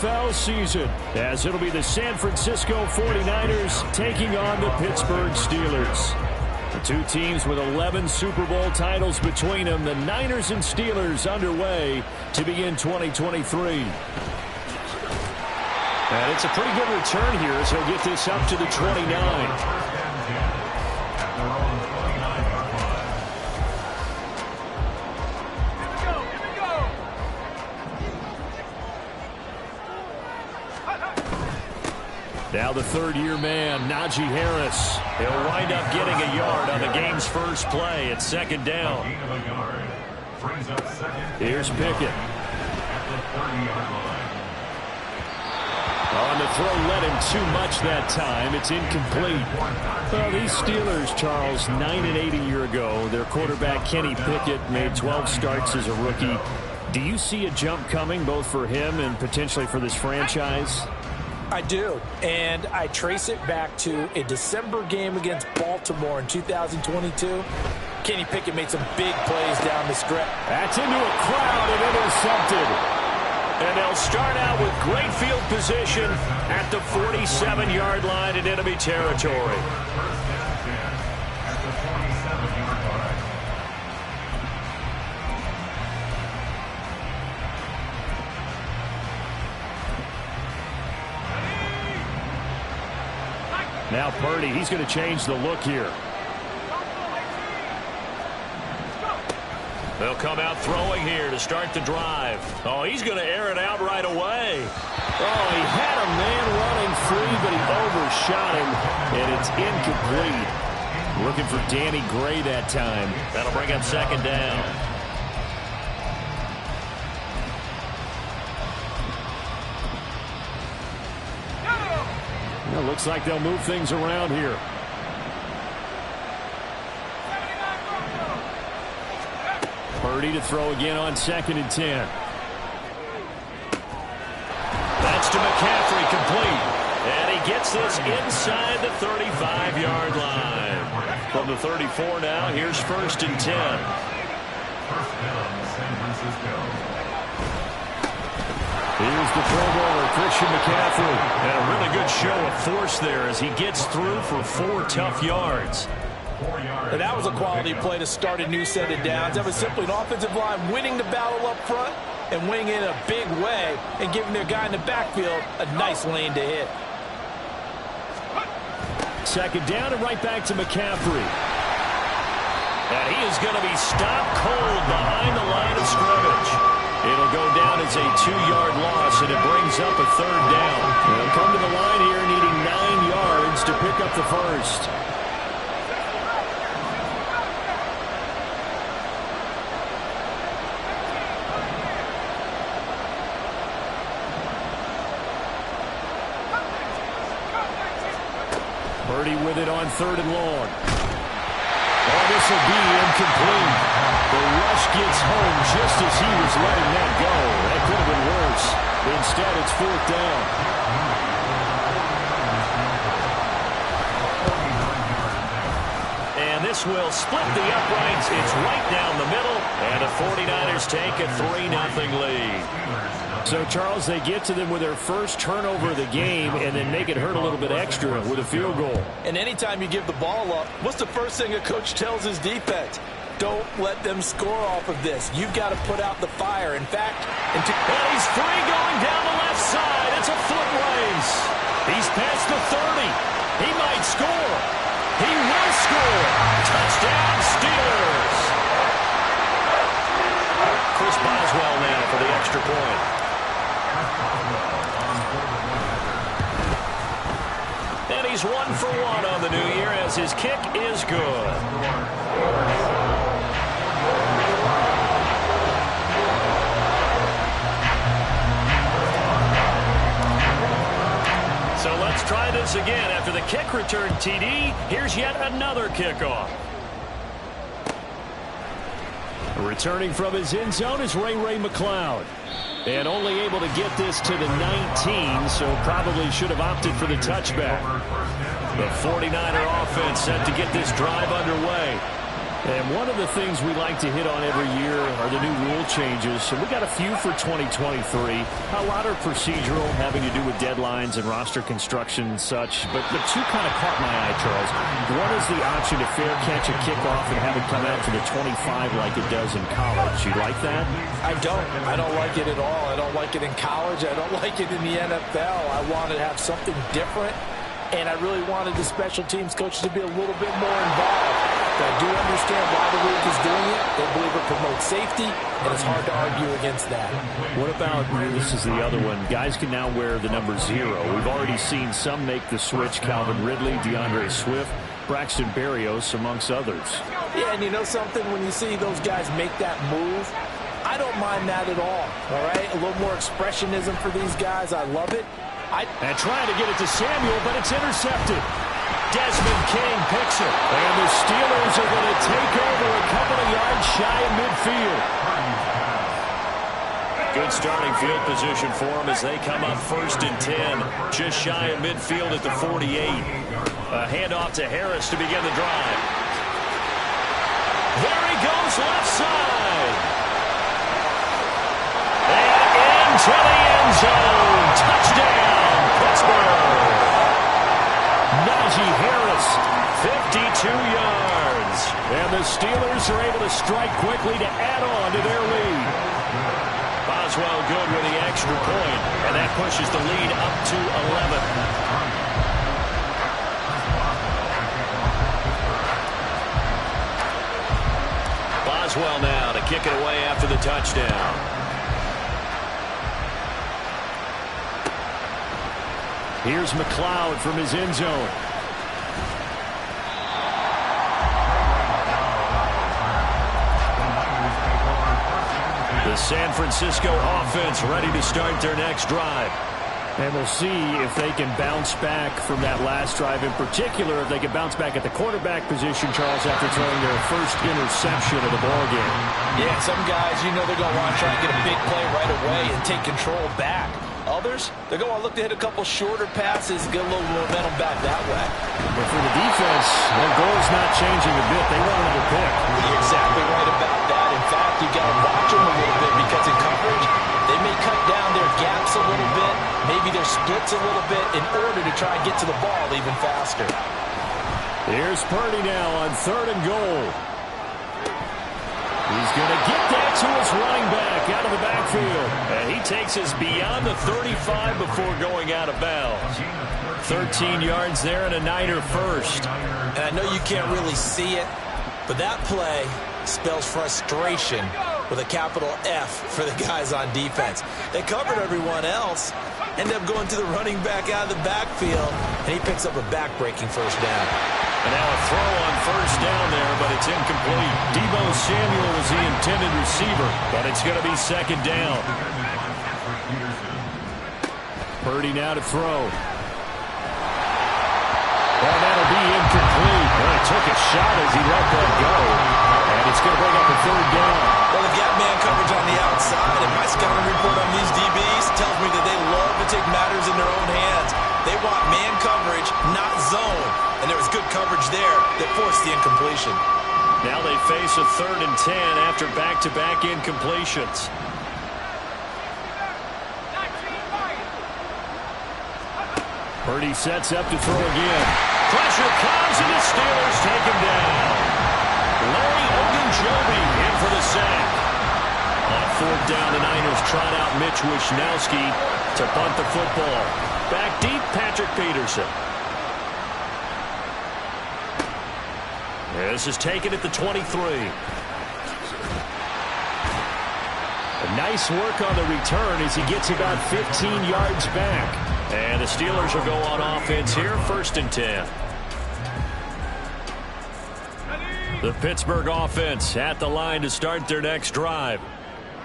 NFL season, as it'll be the San Francisco 49ers taking on the Pittsburgh Steelers. The two teams with 11 Super Bowl titles between them, the Niners and Steelers underway to begin 2023. And it's a pretty good return here as he'll get this up to the 29. Now the third-year man, Najee Harris. He'll wind up getting a yard on the game's first play at second down. Here's Pickett. On the throw, led him too much that time. It's incomplete. Well, these Steelers, Charles, 9-8 a year ago. Their quarterback, Kenny Pickett, made 12 starts as a rookie. Do you see a jump coming, both for him and potentially for this franchise? I do, and I trace it back to a December game against Baltimore in 2022. Kenny Pickett made some big plays down the stretch. That's into a crowd and intercepted. And they'll start out with great field position at the 47-yard line in enemy territory. Now Purdy, he's going to change the look here. They'll come out throwing here to start the drive. Oh, he's going to air it out right away. Oh, he had a man running free, but he overshot him, and it's incomplete. Looking for Danny Gray that time. That'll bring up second down. It looks like they'll move things around here. Purdy to throw again on 2nd and 10. That's to McCaffrey, complete. And he gets this inside the 35-yard line. From the 34 now, here's 1st and 10. First down, San Francisco. Here's the Pro Bowler, Christian McCaffrey. And a really good show of force there as he gets through for 4 tough yards. And that was a quality play to start a new set of downs. That was simply an offensive line winning the battle up front and winning it in a big way and giving their guy in the backfield a nice lane to hit. Second down and right back to McCaffrey. And he is going to be stopped cold behind the line of scrimmage. It'll go down as a 2-yard loss, and it brings up a 3rd down. They'll come to the line here needing 9 yards to pick up the first. Purdy with it on 3rd and long. Oh, this will be incomplete. The rush gets home just as he was letting that go. That could have been worse. Instead, it's 4th down. And this will split the uprights. It's right down the middle. And the 49ers take a 3-0 lead. So, Charles, they get to them with their first turnover of the game and then make it hurt a little bit extra with a field goal. And anytime you give the ball up, what's the first thing a coach tells his defense? Don't let them score off of this. You've got to put out the fire. In fact, and he's free going down the left side. It's a foot race. He's past the 30. He might score. He will score. Touchdown, Steelers. Chris Boswell now for the extra point. And he's 1 for 1 on the new year as his kick is good. So let's try this again. After the kick return TD, here's yet another kickoff. Returning from his end zone is Ray McCloud. And only able to get this to the 19, so probably should have opted for the touchback. The 49er offense set to get this drive underway. And one of the things we like to hit on every year are the new rule changes. And we got a few for 2023. A lot are procedural, having to do with deadlines and roster construction and such. But the two kind of caught my eye, Charles. One is the option to fair catch a kickoff and have it come out to the 25 like it does in college. You like that? I don't. I don't like it at all. I don't like it in college. I don't like it in the NFL. I want to have something different. And I really wanted the special teams coaches to be a little bit more involved. But I do understand why the league is doing it. They believe it promotes safety, and it's hard to argue against that. What about, this is the other one, guys can now wear the number 0. We've already seen some make the switch, Calvin Ridley, DeAndre Swift, Braxton Berrios, amongst others. Yeah, and you know something? When you see those guys make that move, I don't mind that at all right? A little more expressionism for these guys. I love it. And trying to get it to Samuel, but it's intercepted. Desmond King picks it. And the Steelers are going to take over a couple of yards shy of midfield. Good starting field position for them as they come up 1st and 10. Just shy of midfield at the 48. A handoff to Harris to begin the drive. There he goes, left side. And into the end zone. Touchdown, Pittsburgh. Najee Harris, 52 yards. And the Steelers are able to strike quickly to add on to their lead. Boswell good with the extra point, and that pushes the lead up to 11. Boswell now to kick it away after the touchdown. Here's McLeod from his end zone. The San Francisco offense ready to start their next drive. And we'll see if they can bounce back from that last drive. In particular, if they can bounce back at the quarterback position, Charles, after throwing their first interception of the ballgame. Yeah, some guys, you know they're going to want to try and get a big play right away and take control back. Others, they're going to look to hit a couple shorter passes, get a little momentum back that way. But for the defense, their goal's not changing a bit. They want another pick. You're exactly right about that. In fact, you've got to watch them a little bit because in coverage, they may cut down their gaps a little bit, maybe their splits a little bit in order to try and get to the ball even faster. Here's Purdy now on 3rd and goal. He's going to get that to his running back out of the backfield. And he takes us beyond the 35 before going out of bounds. 13 yards there and a Niner first. And I know you can't really see it, but that play spells frustration with a capital F for the guys on defense. They covered everyone else, end up going to the running back out of the backfield, and he picks up a back-breaking first down. And now a throw on first down there, but it's incomplete. Deebo Samuel was the intended receiver, but it's going to be 2nd down. Purdy now to throw. Well, that'll be incomplete. Well, he took a shot as he let that go. And it's going to bring up a 3rd down. Well, they've got man coverage on the outside, and my scouting report on these DBs tells me that they love to take matters in their own hands. They want man coverage, not zone. And there was good coverage there that forced the incompletion. Now they face a 3rd and 10 after back-to-back incompletions. Purdy sets up to throw again. Pressure comes, and the Steelers take him down. Larry Ogunjobi in for the sack. On 4th down, the Niners trot out Mitch Wishnowsky to punt the football. Back deep, Patrick Peterson. This is taken at the 23. Nice work on the return as he gets about 15 yards back. And the Steelers will go on offense here, 1st and 10. The Pittsburgh offense at the line to start their next drive.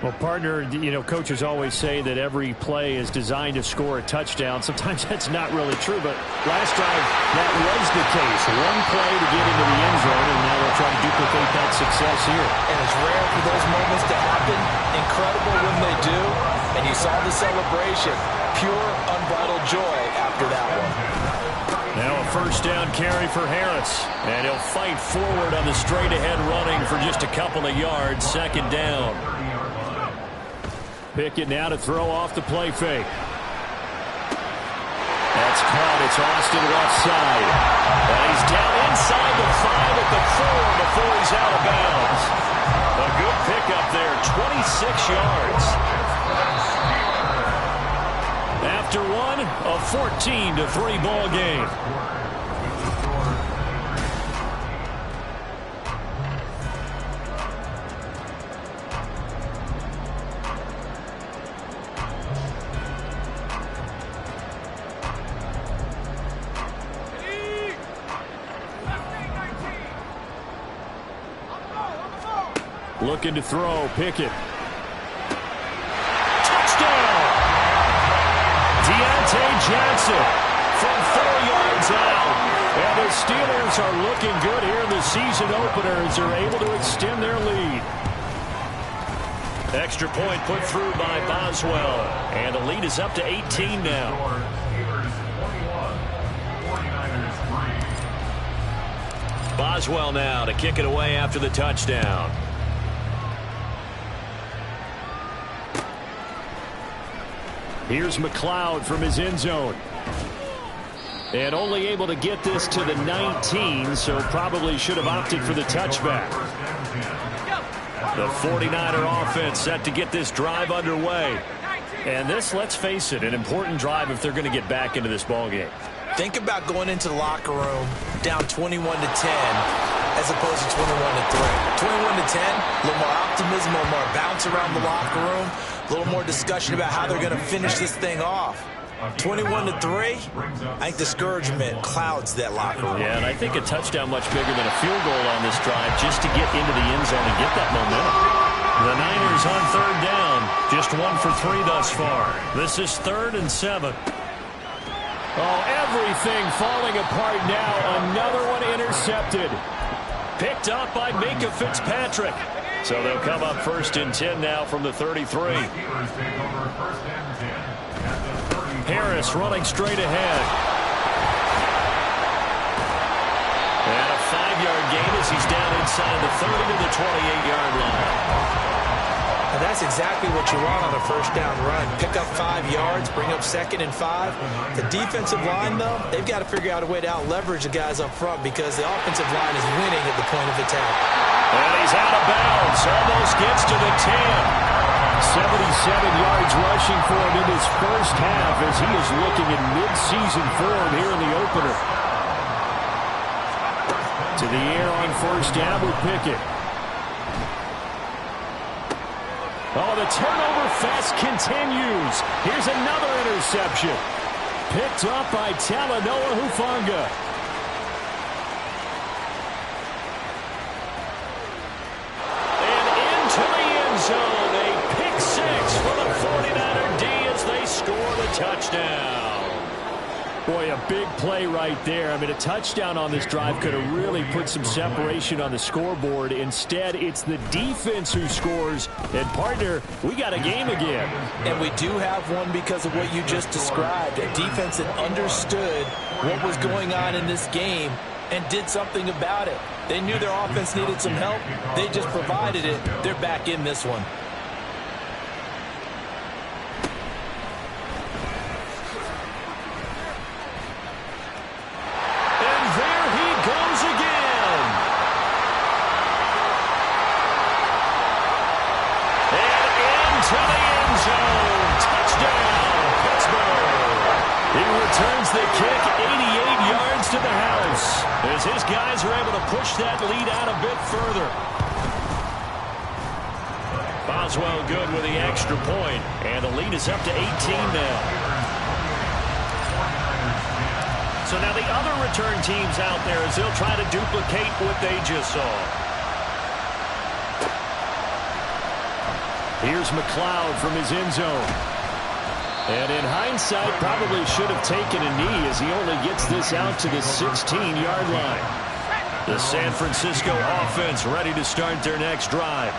Well, partner, you know, coaches always say that every play is designed to score a touchdown. Sometimes that's not really true, but last drive, that was the case. One play to get into the end zone, and now they'll try to duplicate that success here. And it's rare for those moments to happen. Incredible when they do. And you saw the celebration. Pure, unbridled joy after that one. Now a first down carry for Harris. And he'll fight forward on the straight-ahead running for just a couple of yards. Second down. Pickett now to throw off the play fake. That's caught. It's Austin left side. And he's down inside the 5 at the 4 before he's out of bounds. A good pickup there, 26 yards. After one, a 14-3 ball game. Looking to throw, Pickett. Touchdown! Deontay Johnson from 4 yards out. And the Steelers are looking good here in the season opener as they're able to extend their lead. Extra point put through by Boswell. And the lead is up to 18 now. Boswell now to kick it away after the touchdown. Here's McLeod from his end zone. And only able to get this to the 19, so probably should have opted for the touchback. The 49er offense set to get this drive underway. And this, let's face it, an important drive if they're going to get back into this ballgame. Think about going into the locker room down 21-10 as opposed to 21-3. 21-10, a little more optimism, a little more bounce around the locker room. A little more discussion about how they're going to finish this thing off. 21-3, I think discouragement clouds that locker room. Yeah, and I think a touchdown much bigger than a field goal on this drive just to get into the end zone and get that momentum. The Niners on third down, just 1 for 3 thus far. This is 3rd and 7. Oh, everything falling apart now. Another one intercepted. Picked up by Minkah Fitzpatrick. So they'll come up 1st and 10 now from the 33. Harris running straight ahead. And a 5-yard gain as he's down inside the 30 to the 28-yard line. And that's exactly what you want on a first down run. Pick up 5 yards, bring up 2nd and 5. The defensive line, though, they've got to figure out a way to out-leverage the guys up front because the offensive line is winning at the point of attack. And he's out of bounds. Almost gets to the 10. 77 yards rushing for him in his first half as he is looking in mid-season form here in the opener. To the air on first down with Pickett. Oh, the turnover fest continues. Here's another interception. Picked up by Talanoa Hufanga. And into the end zone. A pick 6 for the 49er D as they score the touchdown. Boy, a big play right there. I mean, a touchdown on this drive could have really put some separation on the scoreboard. Instead, it's the defense who scores. And, partner, we got a game again. And we do have one because of what you just described. A defense that understood what was going on in this game and did something about it. They knew their offense needed some help. They just provided it. They're back in this one. Returns the kick 88 yards to the house as his guys are able to push that lead out a bit further. Boswell good with the extra point, and the lead is up to 18 now. So now the other return teams out there as they'll try to duplicate what they just saw. Here's McLeod from his end zone. And in hindsight, probably should have taken a knee as he only gets this out to the 16-yard line. The San Francisco offense ready to start their next drive.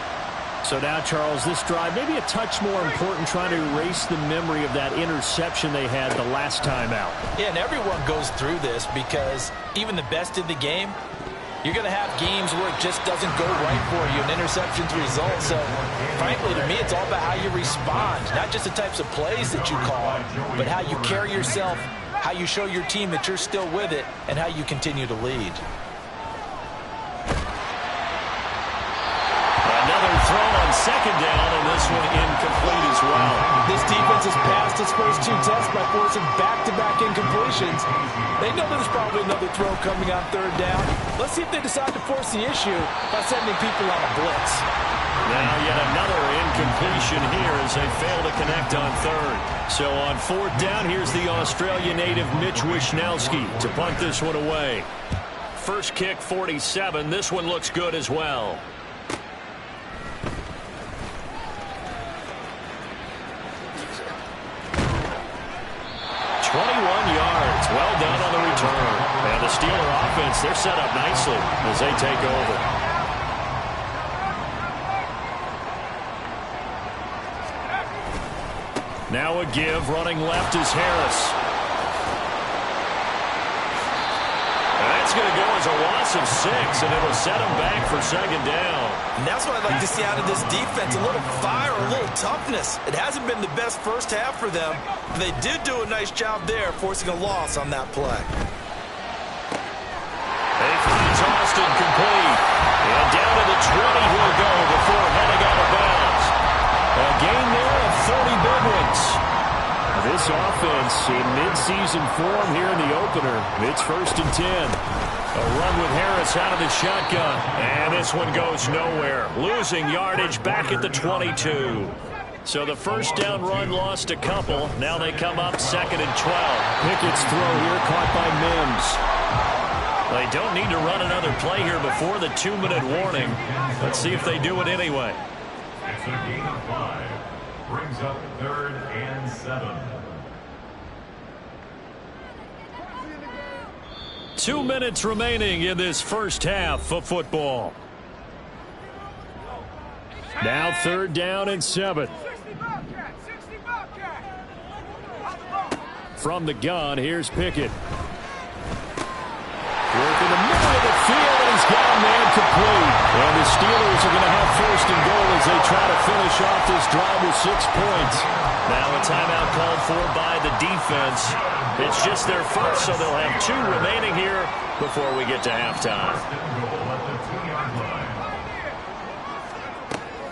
So now, Charles, this drive maybe a touch more important, trying to erase the memory of that interception they had the last time out. Yeah, and everyone goes through this because even the best in the game, you're going to have games where it just doesn't go right for you, and interceptions result. So, frankly, to me, it's all about how you respond, not just the types of plays that you call, but how you carry yourself, how you show your team that you're still with it, and how you continue to lead. Another throw on second down, and this one incomplete as well. This defense has passed its first two tests by forcing back-to-back incompletions. They know there's probably another throw coming on third down. Let's see if they decide to force the issue by sending people on a blitz. Now yet another incompletion here as they fail to connect on third. So on fourth down, here's the Australia native Mitch Wishnowsky to punt this one away. First kick, 47. This one looks good as well. 21 yards. Well done on the return. And the Steeler offense, they're set up nicely as they take over. Now a give. Running left is Harris. That's going to go as a loss of 6, and it'll set him back for second down. And that's what I'd like to see out of this defense, a little fire, a little toughness. It hasn't been the best first half for them. They did do a nice job there, forcing a loss on that play. They find Austin complete. And down to the 20 he'll go before heading out of bounds. A gain there of 30 big ones. This offense in mid-season form here in the opener. It's 1st and 10. A run with Harris out of the shotgun. And this one goes nowhere. Losing yardage back at the 22. So the first down run lost a couple. Now they come up 2nd and 12. Pickett's throw here caught by Mims. They don't need to run another play here before the 2-minute warning. Let's see if they do it anyway. It's a gain of 5. Brings up 3rd and 7. 2 minutes remaining in this first half of football. Now 3rd down and 7. From the gun, here's Pickett. Working the middle of the field, and he's got a man complete. And the Steelers are going to have 1st and goal as they try to finish off this drive with 6 points. Now a timeout called for by the defense. It's just their first, so they'll have 2 remaining here before we get to halftime.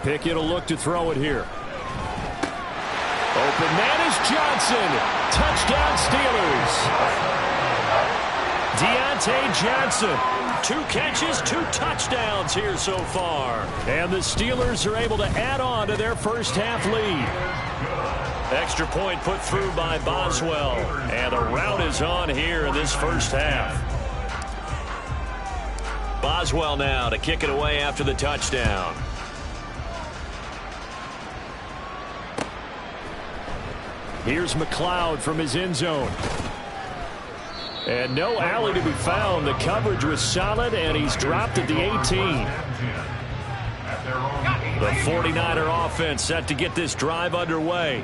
Pickett will look to throw it here. Open man is Johnson. Touchdown Steelers. Deontay Johnson, 2 catches, 2 touchdowns here so far. And the Steelers are able to add on to their first half lead. Extra point put through by Boswell. And the rout is on here in this first half. Boswell now to kick it away after the touchdown. Here's McLeod from his end zone. And no alley to be found. The coverage was solid, and he's dropped at the 18. The 49er offense set to get this drive underway.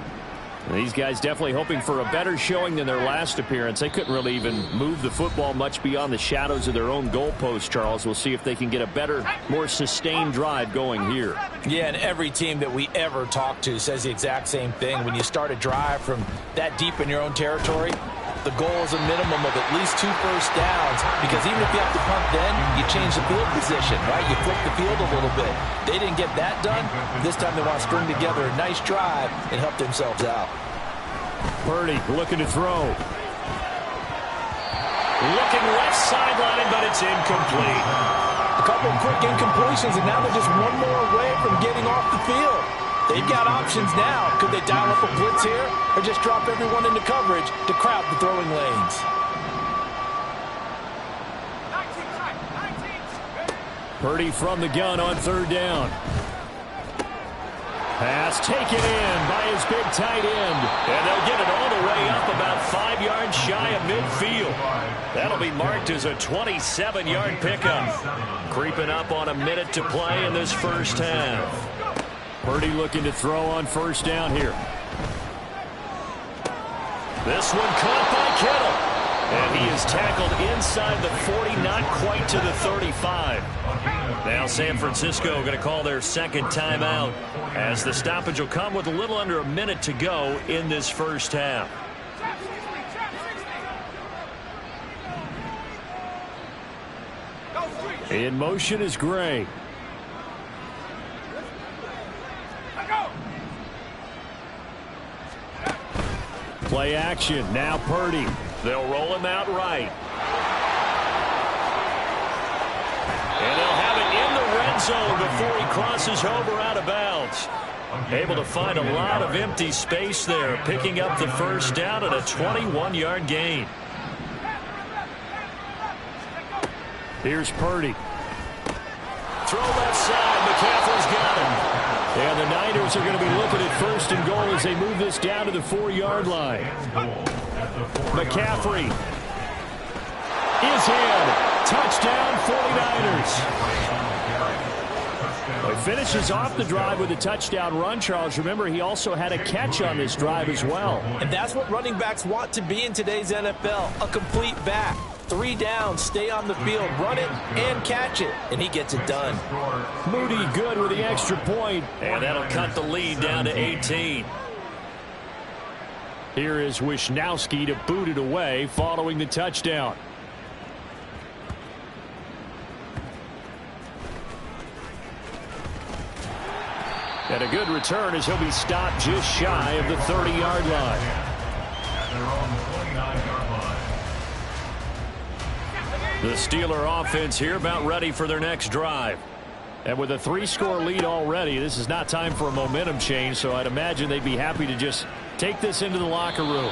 And these guys definitely hoping for a better showing than their last appearance. They couldn't really even move the football much beyond the shadows of their own goalpost, Charles. We'll see if they can get a better, more sustained drive going here. Yeah, and every team that we ever talk to says the exact same thing. When you start a drive from that deep in your own territory, the goal is a minimum of at least 2 first downs, because even if you have to punt then, you change the field position, right? You flip the field a little bit. They didn't get that done. This time they want to string together a nice drive and help themselves out. Purdy looking to throw. Looking left sideline, but it's incomplete. A couple of quick incompletions, and now they're just one more away from getting off the field. They've got options now. Could they dial up a blitz here or just drop everyone into coverage to crowd the throwing lanes? Purdy from the gun on 3rd down. Pass taken in by his big tight end. And they'll get it all the way up about 5 yards shy of midfield. That'll be marked as a 27-yard pickup. Creeping up on a minute to play in this first half. Purdy looking to throw on first down here. This one caught by Kittle. And he is tackled inside the 40, not quite to the 35. Now San Francisco going to call their second timeout as the stoppage will come with a little under a minute to go in this first half. In motion is Gray. Play action. Now Purdy. They'll roll him out right. And they'll have it in the red zone before he crosses over out of bounds. Able to find a lot of empty space there, picking up the first down at a 21-yard gain. Here's Purdy. Throw left side. McCaffrey's got him. And the Niners are going to be looking at first and goal as they move this down to the 4-yard line. McCaffrey is in. Touchdown 49ers. He finishes off the drive with a touchdown run, Charles. Remember, he also had a catch on this drive as well. And that's what running backs want to be in today's NFL, a complete back. 3 downs, stay on the field, run it, and catch it. And he gets it done. Moody good with the extra point. And that'll cut the lead down to 18. Here is Wisnowski to boot it away following the touchdown. And a good return as he'll be stopped just shy of the 30-yard line. At their own 29-yard line. The Steeler offense here about ready for their next drive. And with a 3-score lead already, this is not time for a momentum change, so I'd imagine they'd be happy to just take this into the locker room.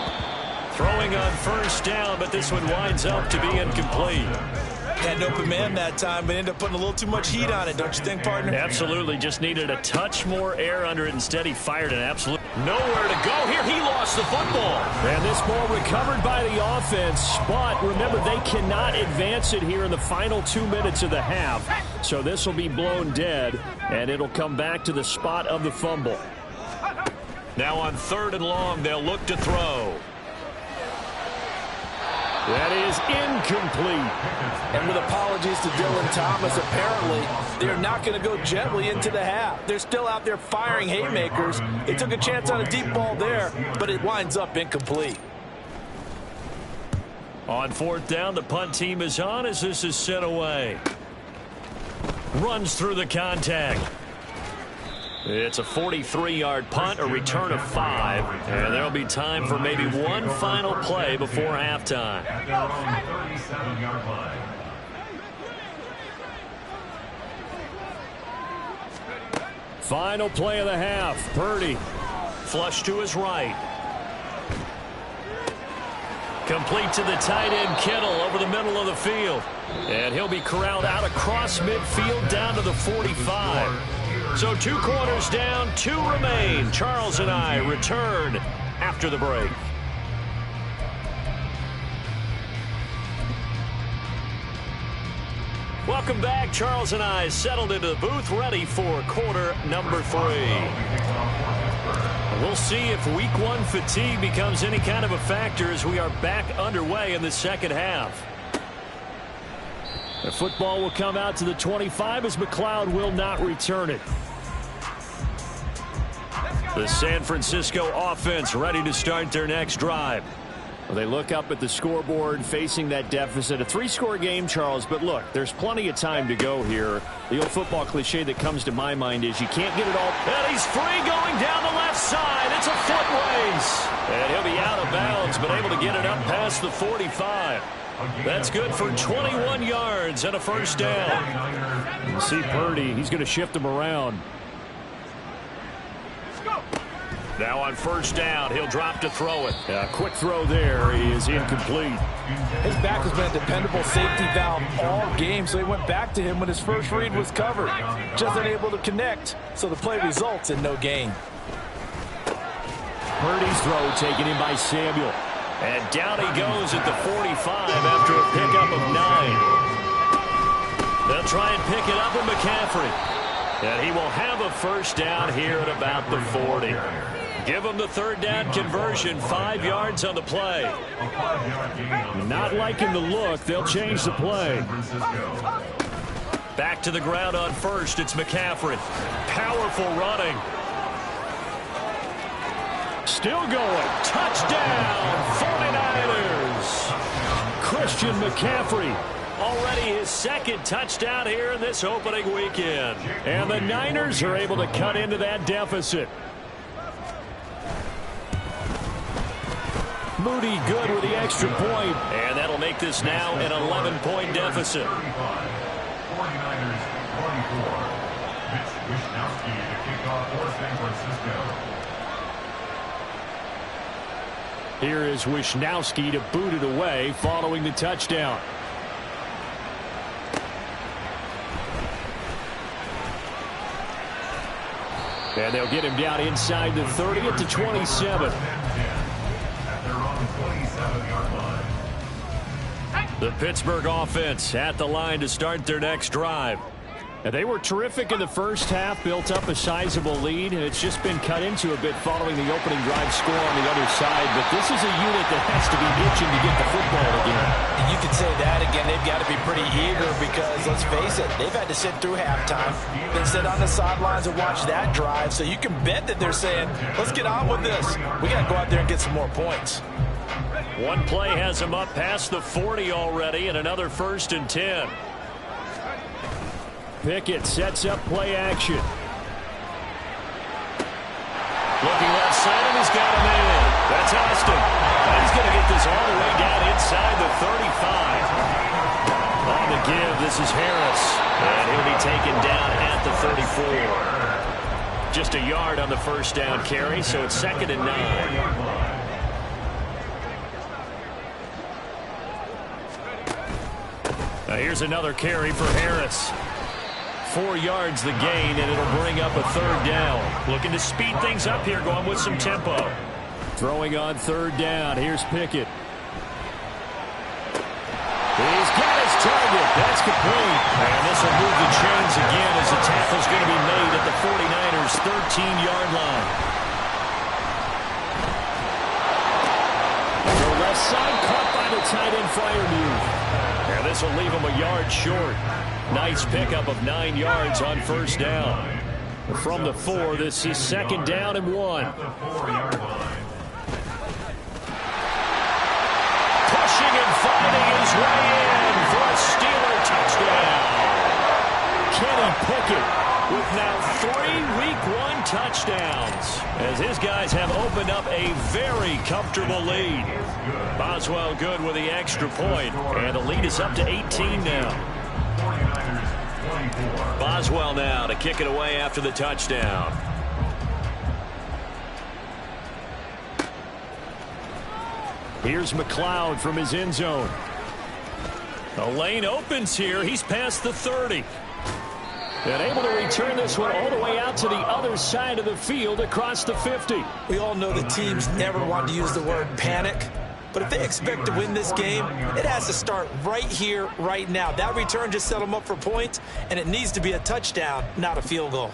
Throwing on first down, but this one winds up to be incomplete. Had an open man that time, but ended up putting a little too much heat on it, don't you think, partner? Absolutely. Just needed a touch more air under it. Instead, he fired an absolute nowhere to go. Here, he lost the football. And this ball recovered by the offense. But remember, they cannot advance it here in the final 2 minutes of the half. So this will be blown dead, and it'll come back to the spot of the fumble. Now on 3rd and long, they'll look to throw. That is incomplete. And with apologies to Dylan Thomas, apparently they're not going to go gently into the half. They're still out there firing haymakers. They took a chance on a deep ball there, but it winds up incomplete. On 4th down, the punt team is on as this is sent away. Runs through the contact. It's a 43-yard punt, a return of 5, and there'll be time for maybe one final play before halftime. At their own 37-yard line. Final play of the half. Purdy. Flush to his right. Complete to the tight end, Kittle, over the middle of the field. And he'll be corralled out across midfield down to the 45. So 2 quarters down, 2 remain. Charles and I return after the break. Welcome back. Charles and I settled into the booth, ready for quarter number 3. We'll see if week 1 fatigue becomes any kind of a factor as we are back underway in the second half. The football will come out to the 25 as McLeod will not return it. The San Francisco offense ready to start their next drive. Well, they look up at the scoreboard facing that deficit. A 3-score game, Charles, but look, there's plenty of time to go here. The old football cliche that comes to my mind is you can't get it all. And he's free going down the left side. It's a foot race. And he'll be out of bounds, but able to get it up past the 45. That's good for 21 yards and a first down. You see Purdy, he's going to shift him around. Now on first down, he'll drop to throw it. Quick throw there is incomplete. His back has been a dependable safety valve all game, so he went back to him when his first read was covered. Just unable to connect, so the play results in no gain. Purdy's throw taken in by Samuel. And down he goes at the 45 after a pickup of 9. They'll try and pick it up with McCaffrey. And he will have a first down here at about the 40. Give him the third down conversion, 5 yards on the play. Not liking the look. They'll change the play. Back to the ground on first. It's McCaffrey. Powerful running. Still going. Touchdown, 49ers. Christian McCaffrey. Already his second touchdown here in this opening weekend. And the Niners are able to cut into that deficit. Moody good with the extra point. And that'll make this now an 11-point deficit. 49ers 24. Mitch Wishnowsky to kick off for San Francisco. Here is Wishnowsky to boot it away following the touchdown. And they'll get him down inside the 30 at the 27. The Pittsburgh offense at the line to start their next drive. And they were terrific in the first half, built up a sizable lead, and it's just been cut into a bit following the opening drive score on the other side. But this is a unit that has to be itching to get the football again. And you could say that again. They've got to be pretty eager because, let's face it, they've had to sit through halftime, then sit on the sidelines and watch that drive. So you can bet that they're saying, let's get on with this. We got to go out there and get some more points. One play has him up past the 40 already, and another 1st and 10. Pickett sets up play action. Looking left side, and he's got him in. That's Austin. He's going to get this all the way down inside the 35. On the give, this is Harris. And he'll be taken down at the 34. Just a yard on the first down carry, so it's 2nd and 9. Now here's another carry for Harris. 4 yards the gain, and it'll bring up a 3rd down. Looking to speed things up here, going with some tempo. Throwing on 3rd down. Here's Pickett. He's got his target. That's complete. And this will move the chains again as the tackle's going to be made at the 49ers' 13-yard line. The left side caught by the tight end Freiermuth. And this will leave him a yard short. Nice pickup of 9 yards on first down. From the 4, this is 2nd down and 1. Pushing and finding his way in for a Steeler touchdown. Kenny Pickett with now 3 Week 1 touchdowns, as his guys have opened up a very comfortable lead. Boswell good with the extra point, and the lead is up to 18 now. Boswell now to kick it away after the touchdown. Here's McLeod from his end zone. The lane opens here. He's past the 30. And able to return this one all the way out to the other side of the field across the 50. We all know the teams never want to use the word panic. But if they expect to win this game, it has to start right here, right now. That return just set them up for points, and it needs to be a touchdown, not a field goal.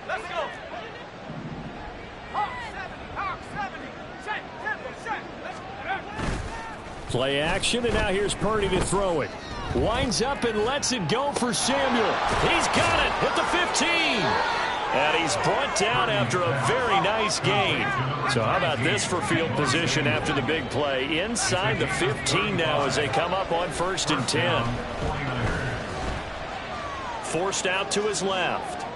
Let's go. Play action, and now here's Purdy to throw it. Winds up and lets it go for Samuel. He's got it at the 15. And he's brought down after a very nice gain. So how about this for field position after the big play? Inside the 15 now as they come up on 1st and 10. Forced out to his left.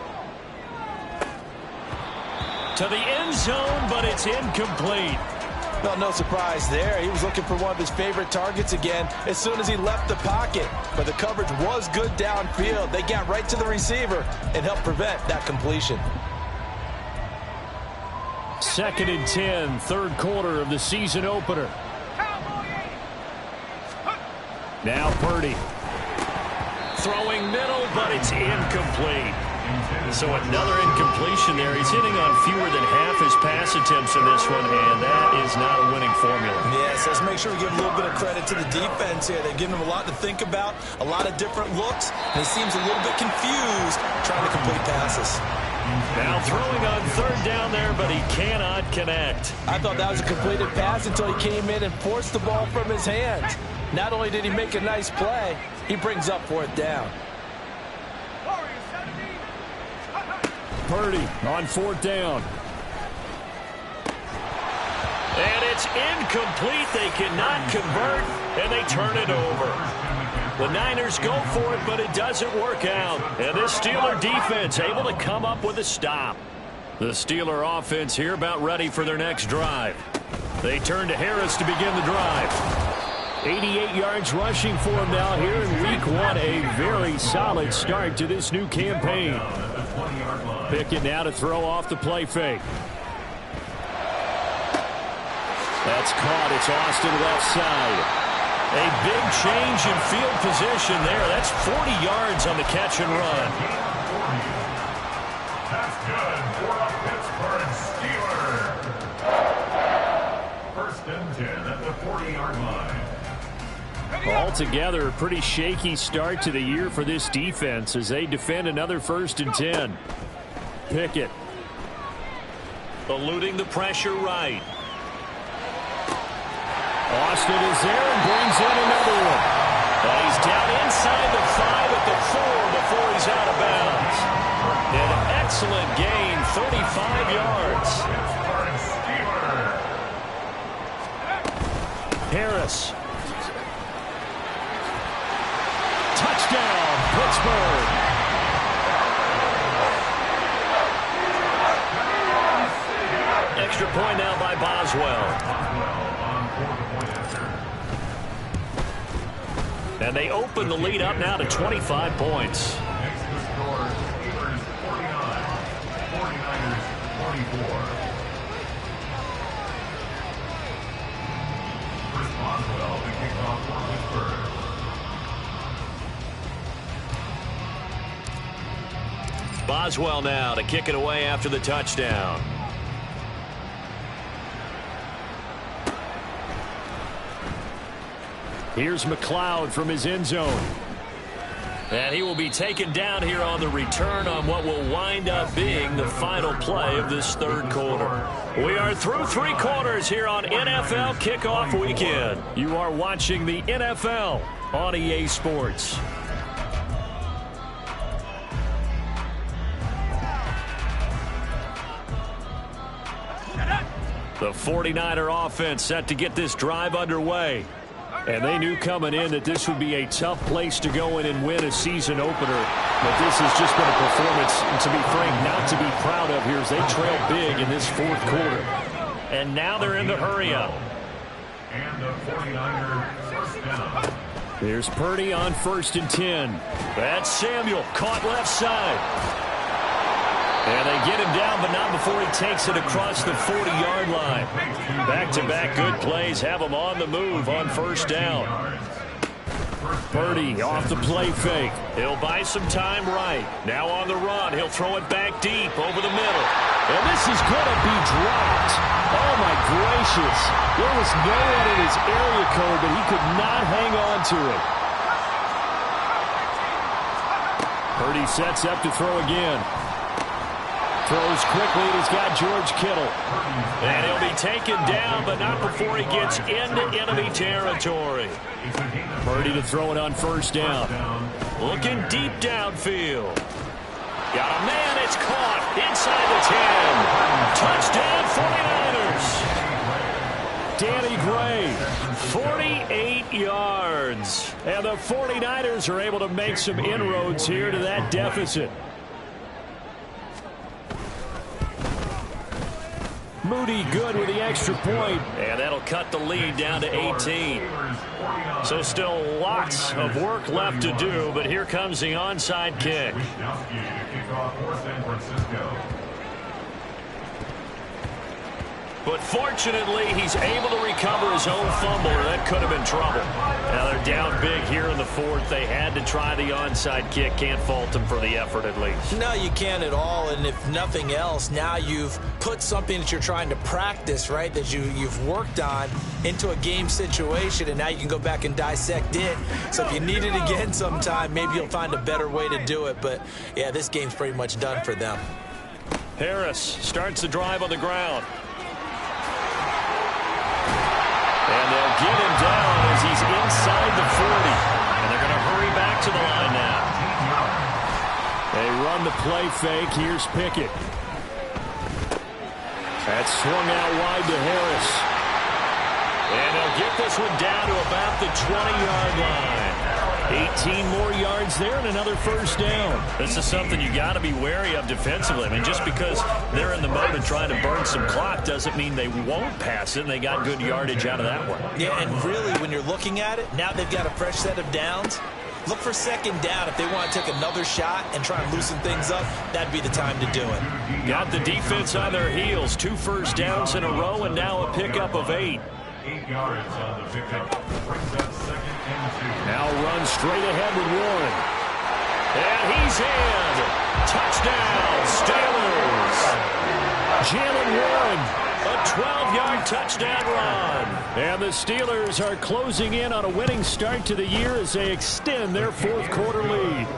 To the end zone, but it's incomplete. Well, no surprise there. He was looking for one of his favorite targets again as soon as he left the pocket. But the coverage was good downfield. They got right to the receiver and helped prevent that completion. 2nd and 10, 3rd quarter of the season opener. Now Purdy. Throwing middle, but it's incomplete. So another incompletion there. He's hitting on fewer than half his pass attempts in this one, and that is not a winning formula. Yes, let's make sure we give a little bit of credit to the defense here. They've given him a lot to think about, a lot of different looks, and he seems a little bit confused trying to complete passes. Now throwing on third down there, but he cannot connect. I thought that was a completed pass until he came in and forced the ball from his hands. Not only did he make a nice play, he brings up fourth down. Purdy on fourth down. And it's incomplete. They cannot convert, and they turn it over. The Niners go for it, but it doesn't work out. And this Steeler defense able to come up with a stop. The Steeler offense here about ready for their next drive. They turn to Harris to begin the drive. 88 yards rushing for him now here in week one. A very solid start to this new campaign. Pickett now to throw off the play fake. That's caught. It's Austin left side. A big change in field position there. That's 40 yards on the catch and run. That's good for a Pittsburgh Steeler. First and 10 at the 40-yard line. Altogether, a pretty shaky start to the year for this defense as they defend another first and 10. Pickett. Eluding the pressure right. Austin is there and brings in another one. And he's down inside the 5 at the 4 before he's out of bounds. An excellent gain, 35 yards. Harris. Touchdown, Pittsburgh. Extra point now by Boswell. And they open the lead up now to 25 points. Next to score, Steelers 49, 49ers 24. Chris Boswell to kick off for Pittsburgh. Boswell now to kick it away after the touchdown. Here's McLeod from his end zone. And he will be taken down here on the return on what will wind up being the final play of this third quarter. We are through 3 quarters here on NFL Kickoff Weekend. You are watching the NFL on EA Sports. The 49er offense set to get this drive underway. And they knew coming in that this would be a tough place to go in and win a season opener. But this has just been a performance, to be frank, not to be proud of here as they trail big in this fourth quarter. And now they're in the hurry-up. And the 49er first down. There's Purdy on first and 10. That's Samuel, caught left side. And they get him down, but not before he takes it across the 40-yard line. Back-to-back good plays have him on the move on first down. Purdy off the play fake. He'll buy some time right. Now on the run, he'll throw it back deep over the middle. And this is going to be dropped. Oh, my gracious. There was no one in his area code, but he could not hang on to it. Purdy sets up to throw again. Throws quickly, and he's got George Kittle. And he'll be taken down, but not before he gets into enemy territory. Purdy to throw it on first down. Looking deep downfield. Got a man, it's caught inside the 10. Touchdown 49ers. Danny Gray, 48 yards. And the 49ers are able to make some inroads here to that deficit. Moody good with the extra point. And that'll cut the lead down to 18. So still lots of work left to do, but here comes the onside kick. But fortunately, he's able to recover his own fumble, or that could have been trouble. Now they're down big here in the fourth. They had to try the onside kick. Can't fault them for the effort, at least. No, you can't at all. And if nothing else, now you've put something that you're trying to practice, right, that you've worked on into a game situation, and now you can go back and dissect it. So if you need it again sometime, maybe you'll find a better way to do it. But, yeah, this game's pretty much done for them. Harris starts the drive on the ground. And they'll get him down as he's inside the 40. And they're going to hurry back to the line now. They run the play fake. Here's Pickett. That's swung out wide to Harris. And they'll get this one down to about the 20-yard line. 18 more yards there and another first down. This is something you got to be wary of defensively. I mean, just because they're in the mode of trying to burn some clock doesn't mean they won't pass it, and they got good yardage out of that one. Yeah, and really, when you're looking at it, now they've got a fresh set of downs. Look for second down. If they want to take another shot and try and loosen things up, that'd be the time to do it. Got the defense on their heels. 2 first downs in a row, and now a pickup of 8. 8 yards on the pickup. Brings up 2nd and 2. Now run straight ahead with Warren. And he's in. Touchdown, Steelers. Jalen Warren, a 12-yard touchdown run. And the Steelers are closing in on a winning start to the year as they extend their fourth-quarter lead.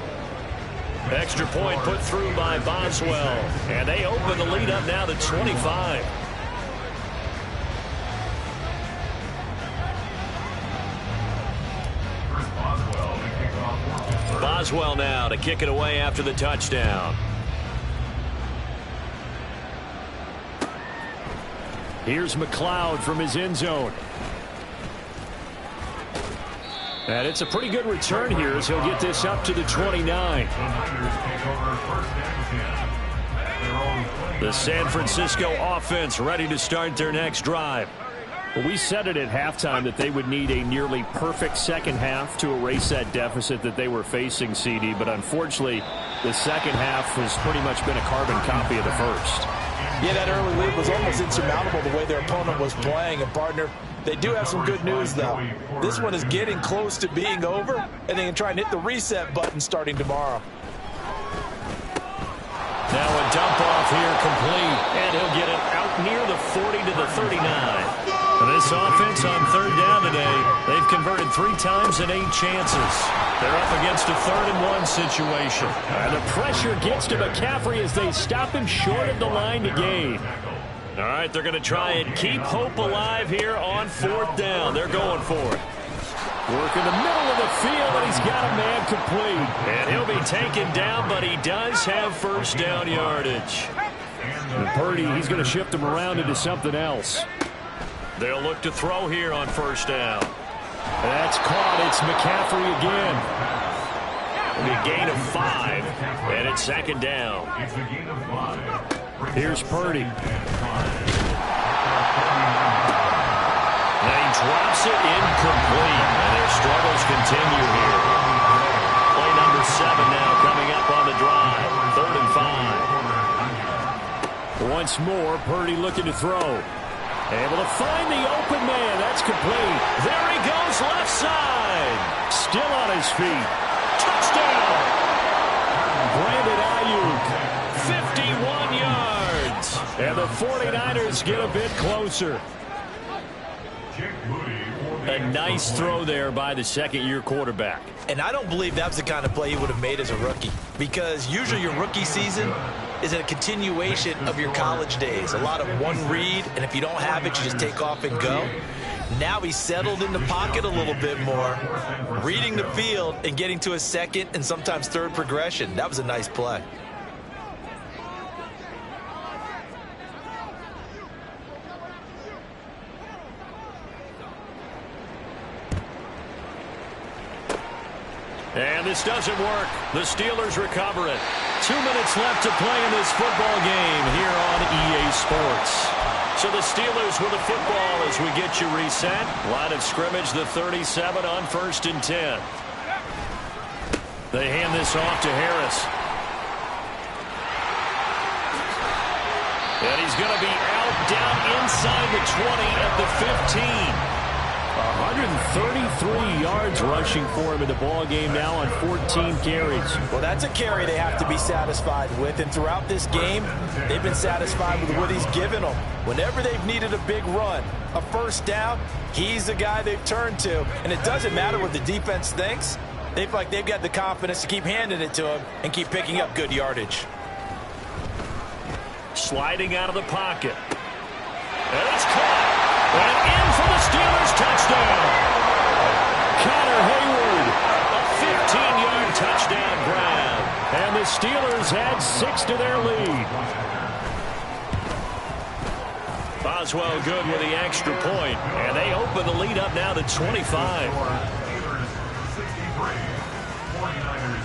Extra point put through by Boswell. And they open the lead up now to 25. Boswell now to kick it away after the touchdown. Here's McLeod from his end zone. And it's a pretty good return here as he'll get this up to the 29. The San Francisco offense ready to start their next drive. Well, we said it at halftime that they would need a nearly perfect second half to erase that deficit that they were facing, CD. But unfortunately, the second half has pretty much been a carbon copy of the first. Yeah, that early lead was almost insurmountable the way their opponent was playing. And, partner, they do have some good news, though. This one is getting close to being over, and they can try and hit the reset button starting tomorrow. Now a dump off here complete, and he'll get it out near the 40 to the 39. This offense on third down today, they've converted 3 times in 8 chances. They're up against a 3rd and 1 situation. And the pressure gets to McCaffrey as they stop him short of the line to gain. All right, they're going to try and keep hope alive here on 4th down. They're going for it. Work in the middle of the field, and he's got a man complete. And he'll be taken down, but he does have first down yardage. And Purdy, he's going to shift him around into something else. They'll look to throw here on first down. That's caught. It's McCaffrey again. A gain of 5, and it's 2nd down. Here's Purdy. And he drops it incomplete, and their struggles continue here. Play number 7 now coming up on the drive. 3rd and 5. Once more, Purdy looking to throw. Able to find the open man. That's complete. There he goes left side. Still on his feet. Touchdown. Brandon Ayuk. 51 yards. And the 49ers get a bit closer. A nice throw there by the second-year quarterback. And I don't believe that was the kind of play he would have made as a rookie, because usually your rookie season is a continuation of your college days. A lot of one read, and if you don't have it, you just take off and go. Now he's settled in the pocket a little bit more, reading the field and getting to a second and sometimes third progression. That was a nice play. And this doesn't work. The Steelers recover it. 2 minutes left to play in this football game here on EA Sports. So the Steelers with the football as we get you reset. Line of scrimmage, the 37 on 1st and 10. They hand this off to Harris. And he's going to be out down inside the 20 at the 15. 133 yards rushing for him in the ball game now on 14 carries. Well, that's a carry they have to be satisfied with. And throughout this game, they've been satisfied with what he's given them. Whenever they've needed a big run, a first down, he's the guy they've turned to. And it doesn't matter what the defense thinks. They feel like they've got the confidence to keep handing it to him and keep picking up good yardage. Sliding out of the pocket. And it's caught. And in for the Steelers touchdown. Connor Hayward, a 15-yard touchdown grab. And the Steelers add 6 to their lead. Boswell good with the extra point. And they open the lead up now to 25. 49ers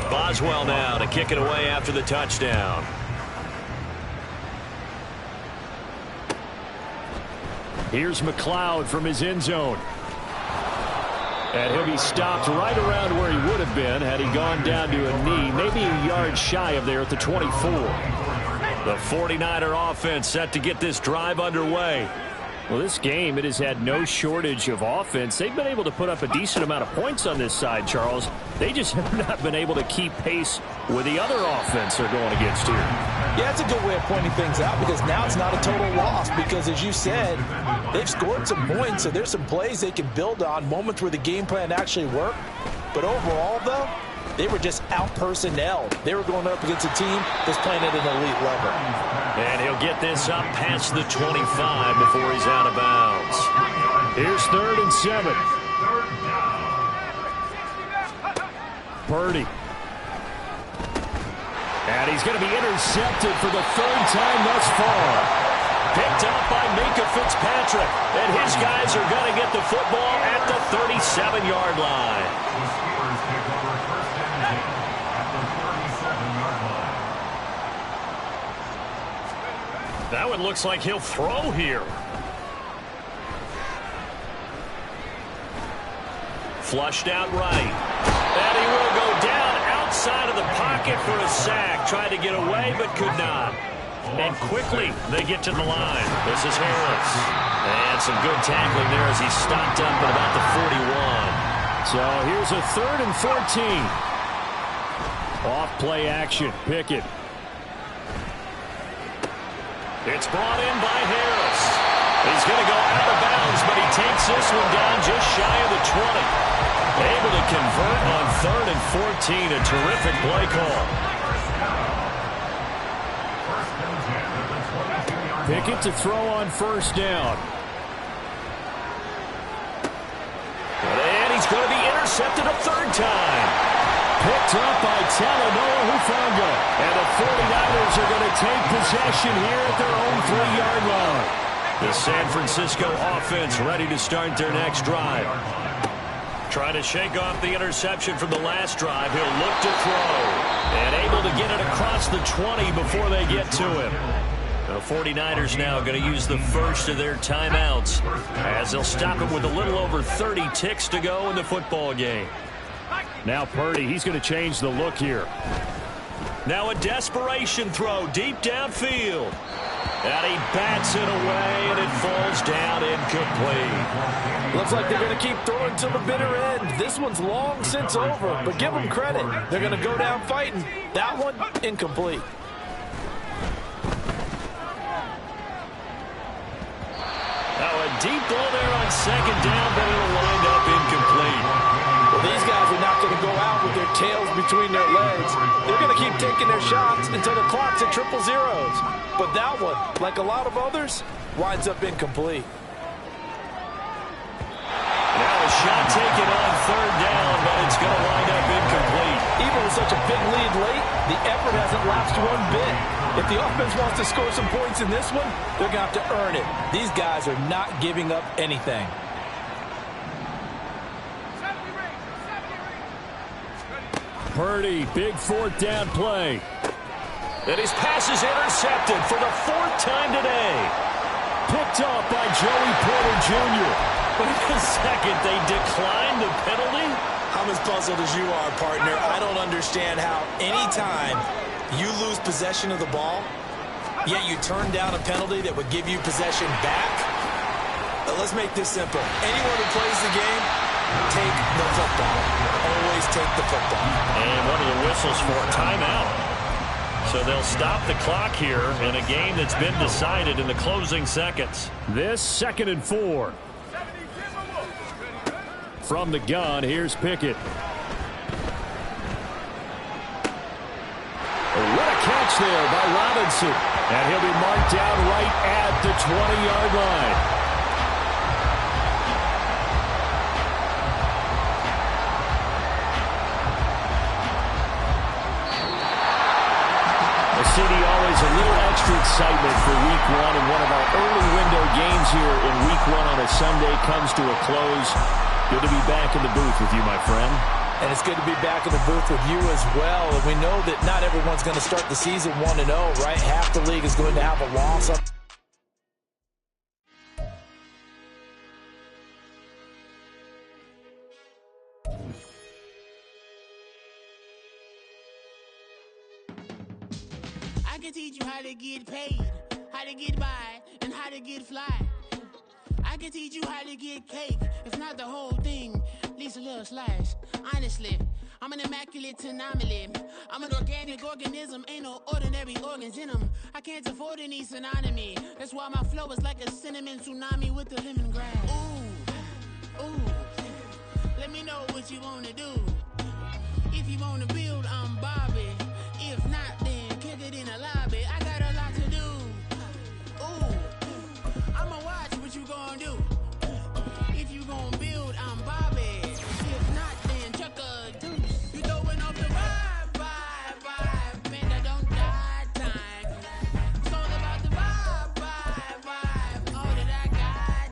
38. Boswell now to kick it away after the touchdown. Here's McLeod from his end zone. And he'll be stopped right around where he would have been had he gone down to a knee, maybe a yard shy of there at the 24. The 49er offense set to get this drive underway. Well, this game, it has had no shortage of offense. They've been able to put up a decent amount of points on this side, Charles. They just have not been able to keep pace with the other offense they're going against here. Yeah, it's a good way of pointing things out because now it's not a total loss because, as you said, they've scored some points, so there's some plays they can build on, moments where the game plan actually worked. But overall, though, they were just out-personnelled. They were going up against a team that's playing at an elite level. And he'll get this up past the 25 before he's out of bounds. Here's 3rd and 7. Purdy. And he's going to be intercepted for the 3rd time thus far. Picked up by Minkah Fitzpatrick. And his guys are going to get the football at the 37-yard line. The Steelers take over first and 10 at the 37-yard line. That one looks like he'll throw here. Flushed out right. And he will go down outside of the pocket for a sack. Tried to get away but could not. And quickly they get to the line. This is Harris. And some good tackling there as he stopped up at about the 41. So here's a 3rd and 14. Off play action. Pickett. It's brought in by Harris. He's going to go out of bounds, but he takes this one down just shy of the 20. Able to convert on 3rd and 14. A terrific play call. Pickett to throw on 1st down. And he's going to be intercepted a 3rd time. Picked up by Talanoa Hufanga. And the 49ers are going to take possession here at their own 3-yard line. The San Francisco offense ready to start their next drive. Trying to shake off the interception from the last drive. He'll look to throw. And able to get it across the 20 before they get to him. The 49ers now going to use the first of their timeouts as they'll stop it with a little over 30 ticks to go in the football game. Now Purdy, he's going to change the look here. Now a desperation throw deep downfield. And he bats it away, and it falls down incomplete. Looks like they're going to keep throwing till the bitter end. This one's long since over, but give them credit. They're going to go down fighting. That one, incomplete. Now a deep ball there on 2nd down, but it'll wind up incomplete. Well, these guys are not going to go out with their tails between their legs. They're going to keep taking their shots until the clock's at 000. But that one, like a lot of others, winds up incomplete. Now a shot taken on 3rd down, but it's going to wind up incomplete. Even with such a big lead late, the effort hasn't lapsed one bit. If the offense wants to score some points in this one, they're going to have to earn it. These guys are not giving up anything. Purdy, big 4th down play. And his pass is intercepted for the 4th time today. Picked up by Joey Porter Jr. Wait a second, they declined the penalty? I'm as puzzled as you are, partner. I don't understand how any time You lose possession of the ball, yet you turn down a penalty that would give you possession back. Let's make this simple. Anyone who plays the game, take the football. Always take the football. And one of the whistles for a timeout. So they'll stop the clock here in a game that's been decided in the closing seconds. This 2nd and 4. From the gun, here's Pickett. What a catch there by Robinson. And he'll be marked down right at the 20-yard line. CD, always a little extra excitement for Week 1, and one of our early window games here in Week 1 on a Sunday comes to a close. Good to be back in the booth with you, my friend. And it's good to be back in the booth with you as well. And we know that not everyone's going to start the season 1-0, right? Half the league is going to have a loss. I can teach you how to get paid, how to get by, and how to get fly. I can teach you how to get cake, if not the whole thing, at least a little slice. Honestly, I'm an immaculate anomaly. I'm an organic organism, ain't no ordinary organs in them. I can't afford any synonymy. That's why my flow is like a cinnamon tsunami with the lemongrass. Ooh, ooh, let me know what you wanna do. If you wanna build, I'm Bobby.